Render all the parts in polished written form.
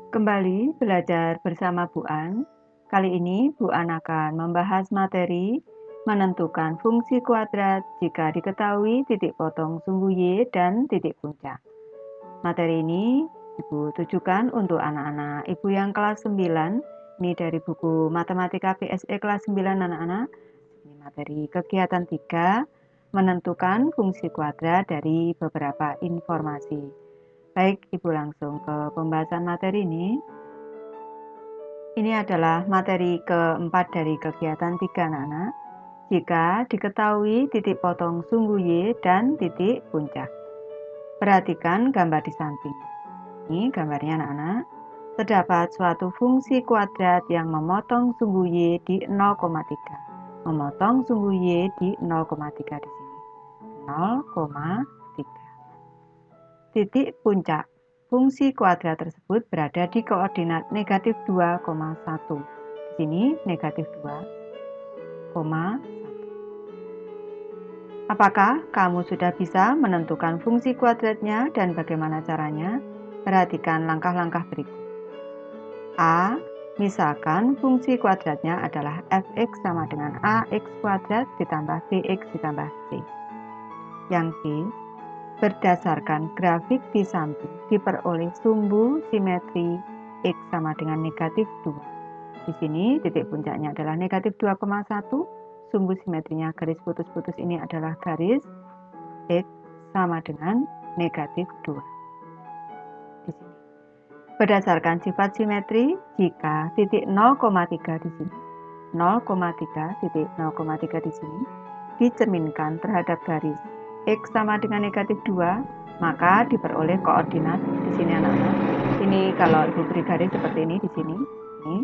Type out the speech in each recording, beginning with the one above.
Kembali belajar bersama Bu An. Kali ini Bu An akan membahas materi menentukan fungsi kuadrat jika diketahui titik potong sumbu Y dan titik puncak. Materi ini Ibu tujukan untuk anak-anak Ibu yang kelas 9. Ini dari buku Matematika PSE kelas 9 anak-anak. Ini materi kegiatan 3, menentukan fungsi kuadrat dari beberapa informasi. Baik, Ibu langsung ke pembahasan materi ini. Ini adalah materi keempat dari kegiatan 3 anak-anak. Jika diketahui titik potong sumbu Y dan titik puncak. Perhatikan gambar di samping. Ini gambarnya anak-anak. Terdapat suatu fungsi kuadrat yang memotong sumbu Y di 0,3. Memotong sumbu Y di 0,3 di sini. 0,3. Titik puncak. Fungsi kuadrat tersebut berada di koordinat negatif 2,1. Di sini negatif 2,1. Apakah kamu sudah bisa menentukan fungsi kuadratnya dan bagaimana caranya? Perhatikan langkah-langkah berikut. A. Misalkan fungsi kuadratnya adalah fx sama dengan ax kuadrat ditambah bx ditambah c. Yang B. Berdasarkan grafik di samping diperoleh sumbu simetri X sama dengan negatif 2. Di sini titik puncaknya adalah negatif 2,1. Sumbu simetrinya garis putus-putus ini adalah garis X sama dengan negatif 2. Di sini. Berdasarkan sifat simetri, jika titik 0,3 di sini, 0,3 titik 0,3 di sini dicerminkan terhadap garis X sama dengan negatif 2, maka diperoleh koordinat di sini anak-anak. Ini kalau Ibu beri garis seperti ini di sini, ini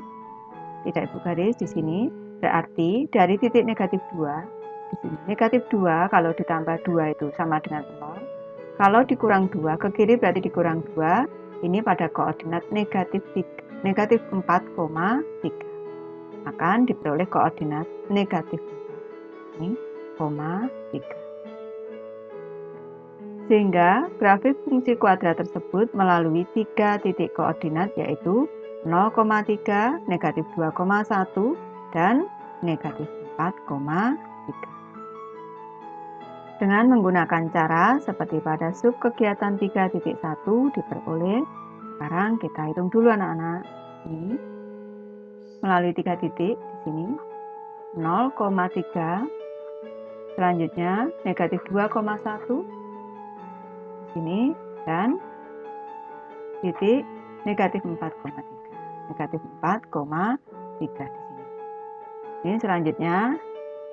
tidak Ibu garis di sini, berarti dari titik negatif 2 di sini. Negatif 2 kalau ditambah 2 itu sama dengan 0. Kalau dikurang 2 ke kiri berarti dikurang 2, ini pada koordinat negatif 3, negatif 4,3. Akan diperoleh koordinat negatif 4. Ini, 3. Sehingga grafik fungsi kuadrat tersebut melalui 3 titik koordinat yaitu 0,3, negatif 2,1, dan negatif 4,3. Dengan menggunakan cara seperti pada sub kegiatan 3.1 diperoleh. Sekarang kita hitung dulu anak-anak. Ini melalui 3 titik di sini 0,3, selanjutnya negatif 2,1 sini dan titik negatif 4,3. Negatif 4,3 di sini. Ini selanjutnya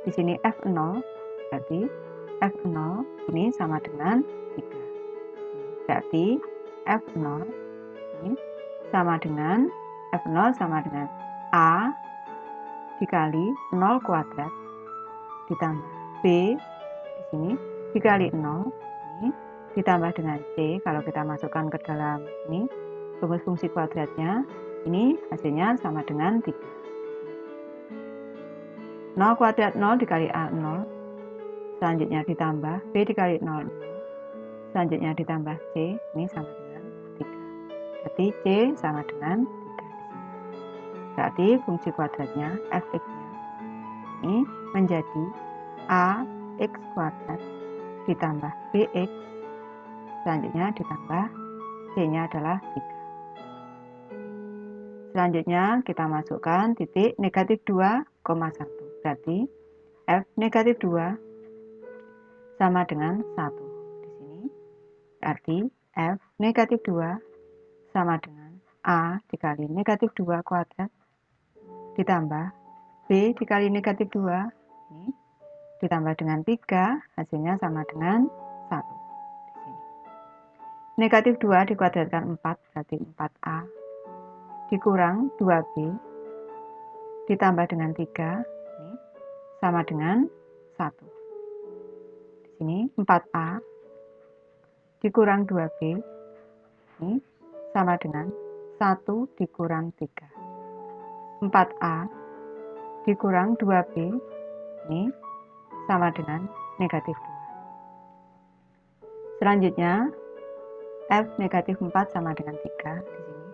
di sini F0 berarti F0 ini sama dengan 3. Berarti F0 ini sama dengan F0 sama dengan A dikali 0 kuadrat ditambah B di sini dikali 0 ini ditambah dengan C. Kalau kita masukkan ke dalam ini rumus fungsi kuadratnya, ini hasilnya sama dengan 3. 0 kuadrat 0 dikali A 0, selanjutnya ditambah B dikali 0, selanjutnya ditambah C, ini sama dengan 3. Berarti C sama dengan 3 di sini. Berarti fungsi kuadratnya fx-nya ini menjadi ax kuadrat ditambah bx, selanjutnya ditambah C-nya adalah 3. Selanjutnya kita masukkan titik negatif 2,1. Berarti F negatif 2 sama dengan 1. Di sini berarti F negatif 2 sama dengan A dikali negatif 2 kuadrat ditambah B dikali negatif 2 ini ditambah dengan 3, hasilnya sama dengan 1. Negatif 2 dikuadratkan 4, berarti 4A, dikurang 2B, ditambah dengan 3, ini sama dengan 1. Di sini 4A, dikurang 2B, ini sama dengan 1 dikurang 3. 4A, dikurang 2B, ini sama dengan negatif 2. Selanjutnya, F negatif 4 sama dengan 3 di sini.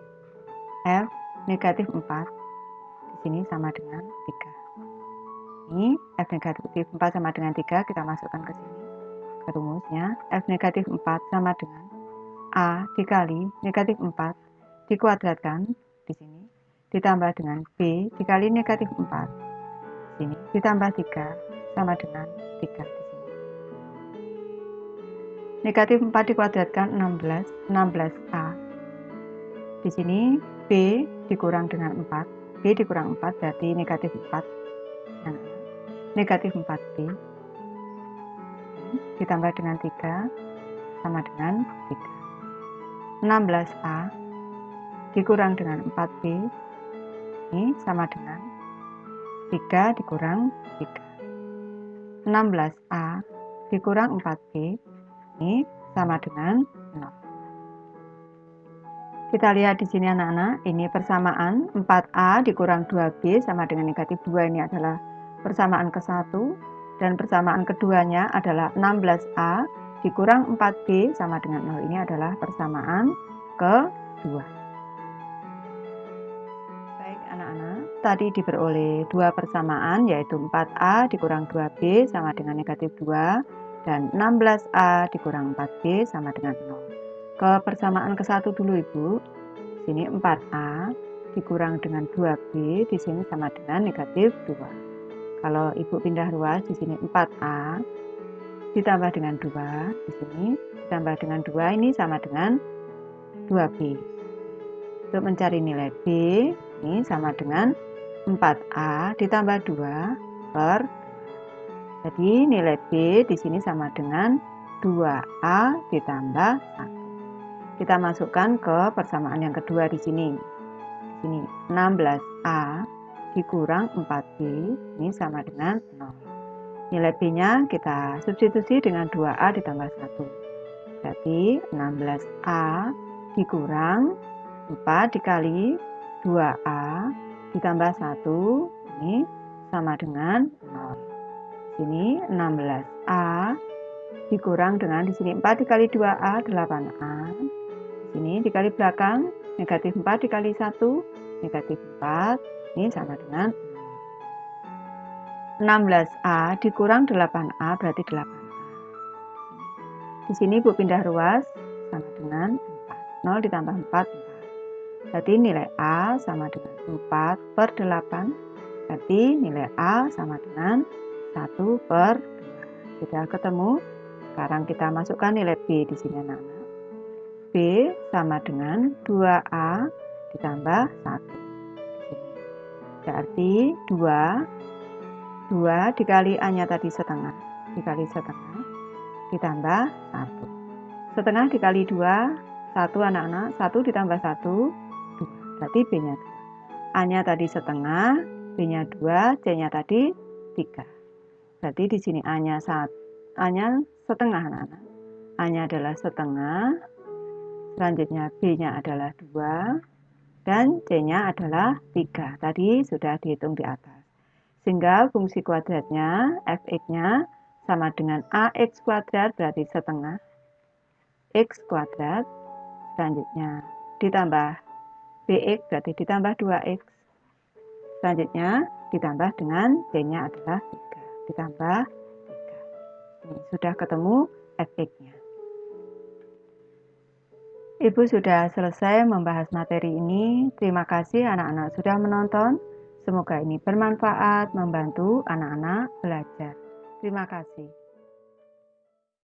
F negatif 4 di sini sama dengan 3. Ini F negatif 4 sama dengan 3, kita masukkan ke sini ke rumusnya. F negatif 4 sama dengan A dikali negatif 4 dikuadratkan di sini ditambah dengan B dikali negatif 4 di sini ditambah 3 sama dengan 3 di sini. Negatif 4 dikuadratkan 16, 16A. Di sini B dikurang dengan 4, B dikurang 4 berarti negatif 4. Nah, negatif 4B ditambah dengan 3 sama dengan 3. 16A dikurang dengan 4B ini sama dengan 3 dikurang 3. 16A dikurang 4B ini sama dengan 0. Kita lihat di sini anak-anak, ini persamaan 4A dikurang 2B sama dengan negatif 2, ini adalah persamaan ke-1, dan persamaan keduanya adalah 16A dikurang 4B sama dengan 0, ini adalah persamaan kedua. Baik anak-anak, tadi diperoleh dua persamaan yaitu 4A dikurang 2B sama dengan negatif 2 dan 16A dikurang 4B sama dengan 0. Ke persamaan ke-1 dulu Ibu. Sini 4A dikurang dengan 2B di sini sama dengan negatif 2. Kalau Ibu pindah ruas di sini 4A ditambah dengan 2 di sini ditambah dengan 2 ini sama dengan 2B. Untuk mencari nilai B ini sama dengan 4A ditambah 2 per. Jadi nilai B di sini sama dengan 2A ditambah 1. Kita masukkan ke persamaan yang kedua di sini. Di sini 16A dikurang 4B ini sama dengan 0. Nilai B-nya kita substitusi dengan 2A ditambah 1. Berarti 16A dikurang 4 dikali 2A ditambah 1 ini sama dengan 0. Sini 16A dikurang dengan di sini 4 dikali 2A 8A. Ini dikali belakang negatif 4 dikali 1 negatif 4 ini sama dengan 16A dikurang 8A berarti 8A. Di sini Ibu pindah ruas sama dengan 4. 0 ditambah 4 4. Berarti nilai A sama dengan 4 per 8. Berarti nilai A sama dengan 1 per 2. Sudah ketemu. Sekarang kita masukkan nilai B di sini anak-anak. B sama dengan 2A ditambah 1. Berarti 2 dikali A-nya tadi setengah, dikali setengah, ditambah 1. Setengah dikali 2, 1 anak-anak, 1 ditambah 1, 2. Berarti B-nya 2. A-nya tadi setengah, B-nya 2, C-nya tadi 3. Berarti di sini A-nya setengah anak-anak. A-nya adalah setengah, selanjutnya B-nya adalah 2, dan C-nya adalah 3. Tadi sudah dihitung di atas. Sehingga fungsi kuadratnya, fx-nya sama dengan ax kuadrat berarti setengah x kuadrat. Selanjutnya ditambah bx berarti ditambah 2x. Selanjutnya ditambah dengan c-nya adalah 3. Ditambah 3. Ini sudah ketemu fx-nya. Ibu sudah selesai membahas materi ini. Terima kasih anak-anak sudah menonton. Semoga ini bermanfaat, membantu anak-anak belajar. Terima kasih.